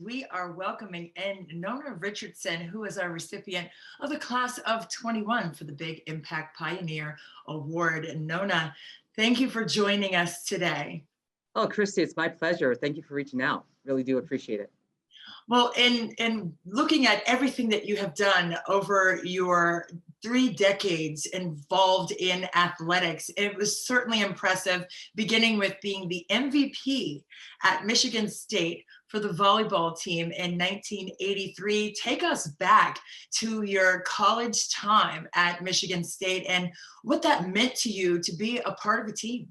We are welcoming in Nona Richardson, who is our recipient of the class of 21 for the Big Impact Pioneer Award. And Nona, thank you for joining us today. Oh, Christy, it's my pleasure. Thank you for reaching out. Really do appreciate it. Well, in looking at everything that you have done over your 3 decades involved in athletics, it was certainly impressive, beginning with being the MVP at Michigan State for the volleyball team in 1983. Take us back to your college time at Michigan State and what that meant to you to be a part of a team.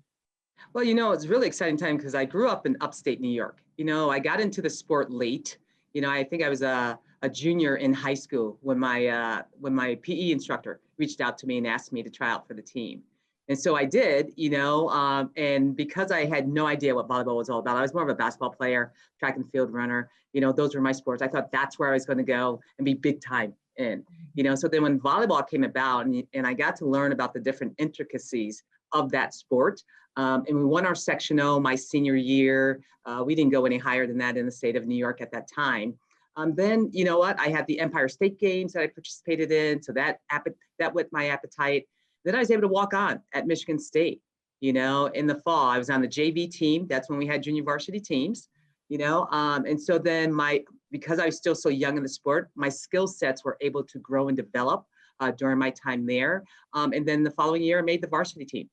Well, it's a really exciting time because I grew up in upstate New York. I got into the sport late. I think I was a junior in high school when my PE instructor reached out to me and asked me to try out for the team. And so I did, and because I had no idea what volleyball was all about, I was more of a basketball player, track and field runner. Those were my sports. I thought that's where I was going to go and be big time in. So then when volleyball came about and I got to learn about the different intricacies of that sport, and we won our sectional my senior year. We didn't go any higher than that in the state of New York at that time. Then, you know what? I had the Empire State Games that I participated in. So that whet my appetite. Then I was able to walk on at Michigan State, in the fall. I was on the JV team. That's when we had junior varsity teams, and so then because I was still so young in the sport, my skill sets were able to grow and develop during my time there. And then the following year, I made the varsity team.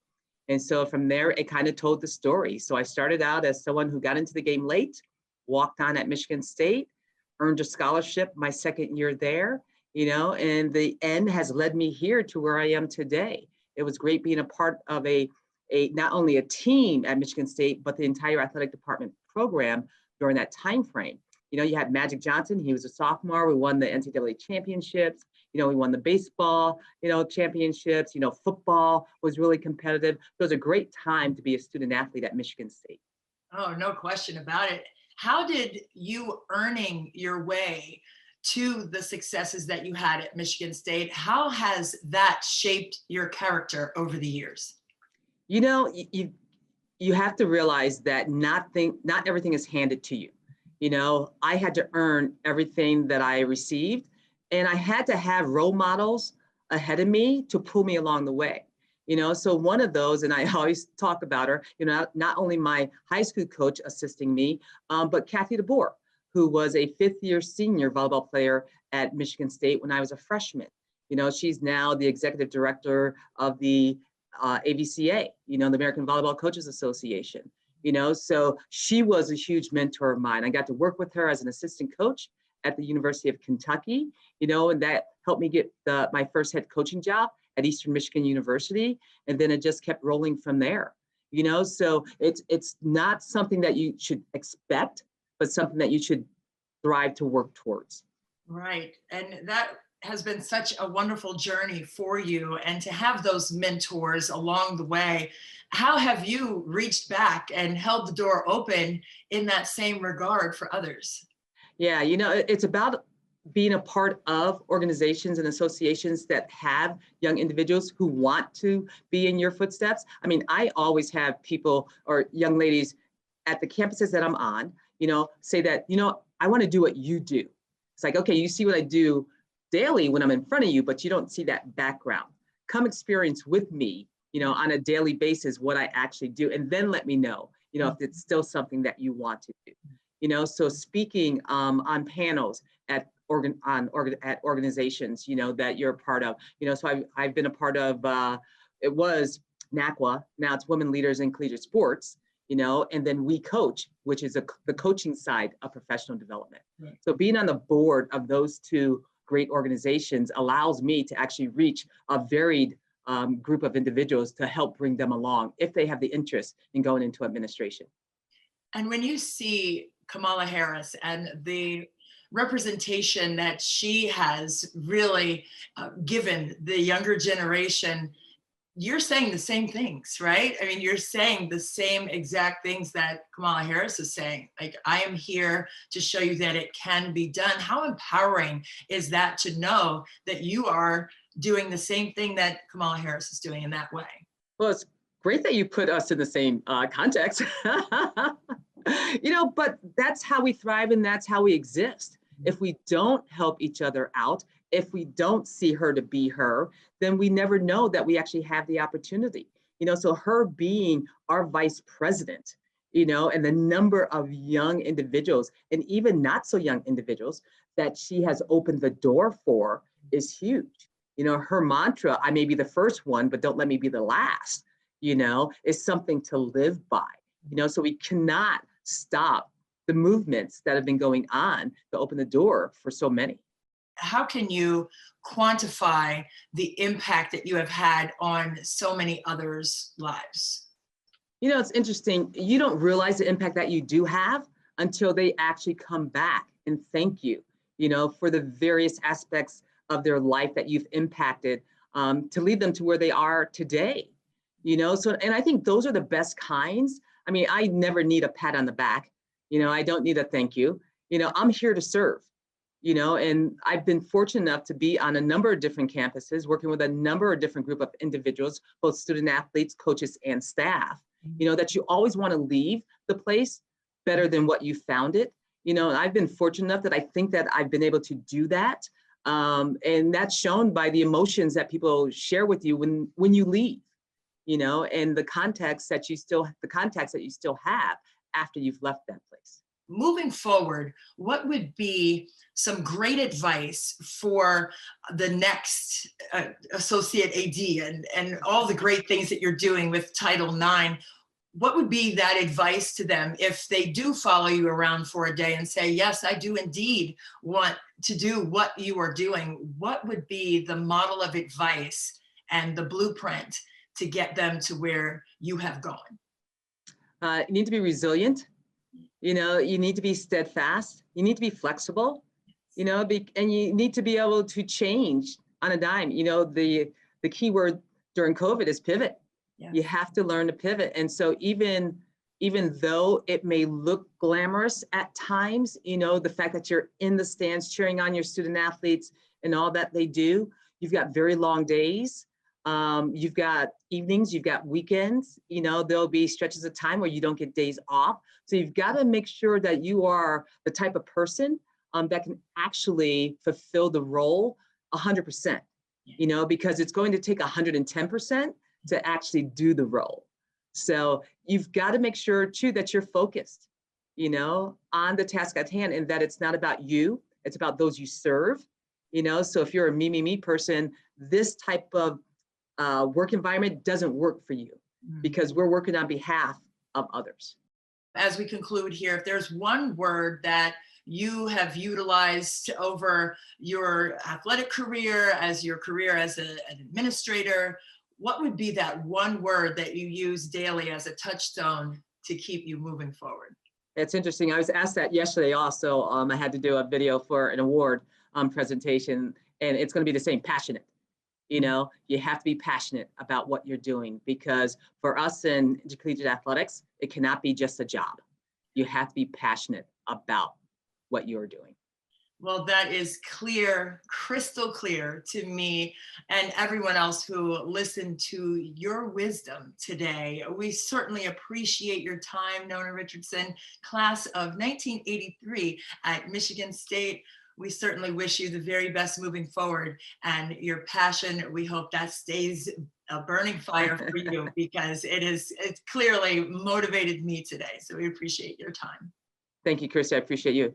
And so from there, it kind of told the story. So I started out as someone who got into the game late, walked on at Michigan State, earned a scholarship my second year there, and the end has led me here to where I am today. It was great being a part of a not only a team at Michigan State, but the entire athletic department program during that time frame. You had Magic Johnson. He was a sophomore. We won the NCAA championships. We won the baseball, championships. Football was really competitive. It was a great time to be a student athlete at Michigan State. Oh, no question about it. How did you earning your way to the successes that you had at Michigan State, how has that shaped your character over the years? You have to realize that not everything is handed to you. I had to earn everything that I received, and I had to have role models ahead of me to pull me along the way. So one of those, and I always talk about her, not only my high school coach assisting me, but Kathy DeBoer, who was a fifth-year senior volleyball player at Michigan State when I was a freshman. She's now the executive director of the AVCA, the American Volleyball Coaches Association. So she was a huge mentor of mine. I got to work with her as an assistant coach at the University of Kentucky, and that helped me get my first head coaching job at Eastern Michigan University. And then it just kept rolling from there, so it's not something that you should expect, but something that you should thrive to work towards. Right. And that has been such a wonderful journey for you, and to have those mentors along the way. How have you reached back and held the door open in that same regard for others? Yeah, it's about being a part of organizations and associations that have young individuals who want to be in your footsteps. I mean, I always have people or young ladies at the campuses that I'm on, say that, I want to do what you do. It's like, okay, you see what I do daily when I'm in front of you, but you don't see that background. Come experience with me, on a daily basis, what I actually do, and then let me know, if it's still something that you want to do. So speaking on panels at organizations, that you're a part of, so I've been a part of, it was NACWA, now it's Women Leaders in Collegiate Sports, and then We Coach, which is the coaching side of professional development. Right. So being on the board of those two great organizations allows me to actually reach a varied group of individuals to help bring them along if they have the interest in going into administration. And when you see Kamala Harris and the representation that she has really given the younger generation, you're saying the same things, right? I mean, you're saying the same exact things that Kamala Harris is saying. Like, I am here to show you that it can be done. How empowering is that to know that you are doing the same thing that Kamala Harris is doing in that way? Well, it's great that you put us in the same context. But that's how we thrive and that's how we exist. If we don't help each other out, if we don't see her to be her, then we never know that we actually have the opportunity. So her being our vice president, and the number of young individuals and even not so young individuals that she has opened the door for is huge. Her mantra, I may be the first one, but don't let me be the last, is something to live by. So we cannot stop the movements that have been going on to open the door for so many. How can you quantify the impact that you have had on so many others' lives? It's interesting. You don't realize the impact that you do have until they actually come back and thank you, for the various aspects of their life that you've impacted, to lead them to where they are today. So, and I think those are the best kinds. I mean, I never need a pat on the back. I don't need a thank you. I'm here to serve, and I've been fortunate enough to be on a number of different campuses, working with a number of different group of individuals, both student athletes, coaches, and staff, that you always want to leave the place better than what you found it. And I've been fortunate enough that I think that I've been able to do that. And that's shown by the emotions that people share with you when you leave, and the contacts that you still have after you've left that place. Moving forward, what would be some great advice for the next associate AD and all the great things that you're doing with Title IX? What would be that advice to them if they do follow you around for a day and say, yes, I do indeed want to do what you are doing? What would be the model of advice and the blueprint to get them to where you have gone? You need to be resilient. You need to be steadfast. You need to be flexible, and you need to be able to change on a dime. The key word during COVID is pivot. Yeah. You have to learn to pivot. And so even though it may look glamorous at times, the fact that you're in the stands cheering on your student athletes and all that they do, you've got very long days. You've got evenings, you've got weekends, there'll be stretches of time where you don't get days off. So you've got to make sure that you are the type of person that can actually fulfill the role 100%, because it's going to take 110% to actually do the role. So you've got to make sure too that you're focused, on the task at hand, and that it's not about you, it's about those you serve, so if you're a me person, this type of work environment doesn't work for you because we're working on behalf of others. As we conclude here, if there's one word that you have utilized over your athletic career, as your career as an administrator, what would be that one word that you use daily as a touchstone to keep you moving forward? It's interesting. I was asked that yesterday also. I had to do a video for an award presentation, and it's going to be the same, passionate. You have to be passionate about what you're doing, because for us in intercollegiate athletics, it cannot be just a job. You have to be passionate about what you're doing. Well, that is clear, crystal clear to me and everyone else who listened to your wisdom today. We certainly appreciate your time, Nona Richardson, class of 1983 at Michigan State. We certainly wish you the very best moving forward, and your passion, we hope that stays a burning fire for you, because it's clearly motivated me today. So we appreciate your time. Thank you, Christy. I appreciate you.